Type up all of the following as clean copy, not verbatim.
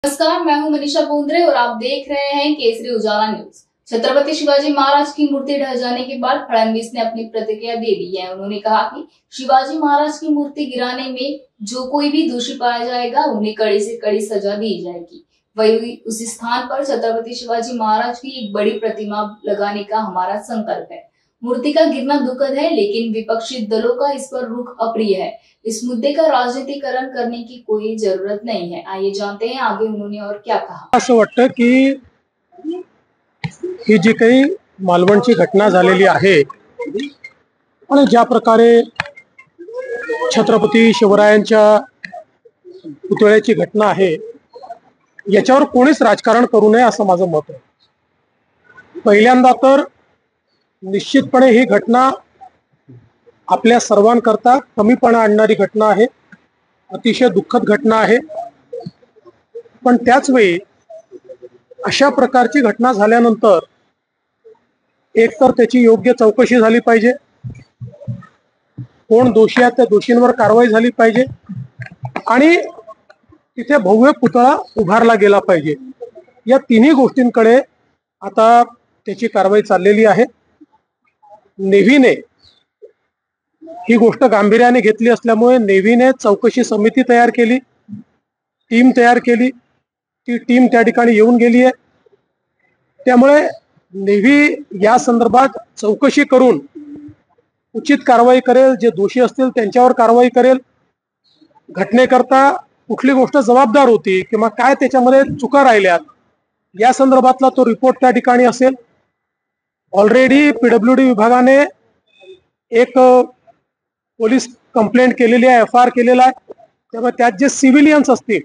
नमस्कार, मैं हूं मनीषा बोंद्रे और आप देख रहे हैं केसरी उजाला न्यूज। छत्रपति शिवाजी महाराज की मूर्ति ढह जाने के बाद फडणवीस ने अपनी प्रतिक्रिया दे दी है। उन्होंने कहा कि शिवाजी महाराज की मूर्ति गिराने में जो कोई भी दोषी पाया जाएगा उन्हें कड़ी से कड़ी सजा दी जाएगी। वही उसी स्थान पर छत्रपति शिवाजी महाराज की एक बड़ी प्रतिमा लगाने का हमारा संकल्प है। मूर्ति का गिरना दुखद है, लेकिन विपक्षी दलों का इस पर रुख अप्रिय है। इस मुद्दे का राजनीतिकरण करने की कोई जरूरत नहीं है। आइए जानते हैं आगे उन्होंने और क्या कहा। असं वाटतं की ही जी काही मालवणची घटना झालेली आहे आणि ज्या प्रकारे छत्रपती शिवरायांच्या पुतळ्याची घटना आहे याच्यावर कोणीच राजकारण करू नये असं माझं मत आहे। पहिल्यांदा तर निश्चितपणे ही घटना आपल्या सर्वांकरता कमीपणा आणणारी घटना आहे, अतिशय दुःखद घटना आहे। पण त्याच वेळी अशा प्रकारची घटना झाल्यानंतर एकतर त्याची योग्य चौकशी झाली पाहिजे, कोण दोषी आहेत त्या दोषींवर कारवाई झाली पाहिजे आणि तिथे भव्य पुतळा उभारला गेला पाहिजे। या तिन्ही गोष्टींकडे आता त्याची कारवाई चाललेली आहे। नेव्हीने ही गोष्ट गांभीर्याने घेतली असल्यामुळे नेव्हीने चौकशी समिती तयार केली, टीम तयार केली। ती टीम त्या ठिकाणी येऊन गेली आहे। त्यामुळे नेव्ही या संदर्भात चौकशी करून उचित कारवाई करेल, जे दोषी असतील त्यांच्यावर कारवाई करेल। घटनेकरता कुठली गोष्ट जबाबदार होती किंवा काय त्याच्यामध्ये चुका राहिल्यात या संदर्भातला तो रिपोर्ट त्या ठिकाणी असेल। ऑलरेडी पीडब्ल्यूडी विभागाने एक पोलीस कंप्लेंट केलेली आहे, एफआयआर केलेला आहे। त्यामुळे त्यात जे सिव्हिलियन्स असतील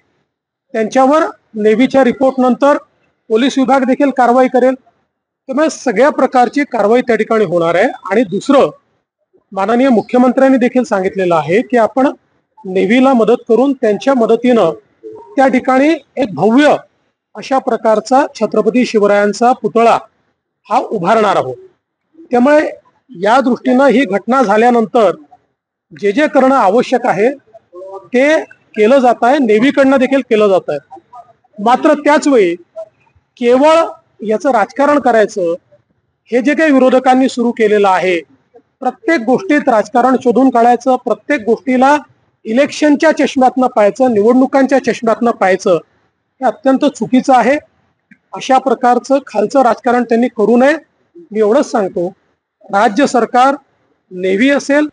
त्यांच्यावर नेव्हीच्या रिपोर्ट नंतर पोलीस विभाग देखील कारवाई करेल। त्यामुळे सगळ्या प्रकारची कारवाई त्या ठिकाणी होणार आहे। आणि दुसरं, माननीय मुख्यमंत्र्यांनी देखील सांगितलेलं आहे की आपण नेव्हीला मदत करून त्यांच्या मदतीनं त्या ठिकाणी एक भव्य अशा प्रकारचा छत्रपती शिवरायांचा पुतळा हा उभारणार आहोत। त्यामुळे या दृष्टीनं ही घटना झाल्यानंतर जे जे करणं आवश्यक आहे ते केलं जात आहे, नेव्हीकडनं देखील केलं जात आहे। मात्र त्याच वेळी केवळ याचं राजकारण करायचं हे जे काही विरोधकांनी सुरू केलेलं आहे, प्रत्येक गोष्टीत राजकारण शोधून काढायचं, प्रत्येक गोष्टीला इलेक्शनच्या चष्म्यातनं पाहायचं, निवडणुकांच्या चष्म्यातनं पाहायचं, हे अत्यंत चुकीचं आहे। अशा प्रकारचं खालचं राजकारण त्यांनी करू नये। मी एवढंच सांगतो, राज्य सरकार, नेव्ही असेल,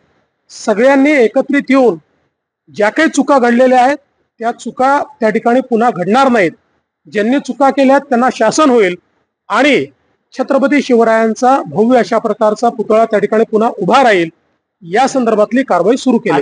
सगळ्यांनी एकत्रित येऊन ज्या काही चुका घडलेल्या आहेत त्या चुका त्या ठिकाणी पुन्हा घडणार नाहीत। ज्यांनी चुका केल्या त्यांना शासन होईल आणि छत्रपती शिवरायांचा भव्य अशा प्रकारचा पुतळा त्या ठिकाणी पुन्हा उभा राहील। या संदर्भातली कारवाई सुरू केली।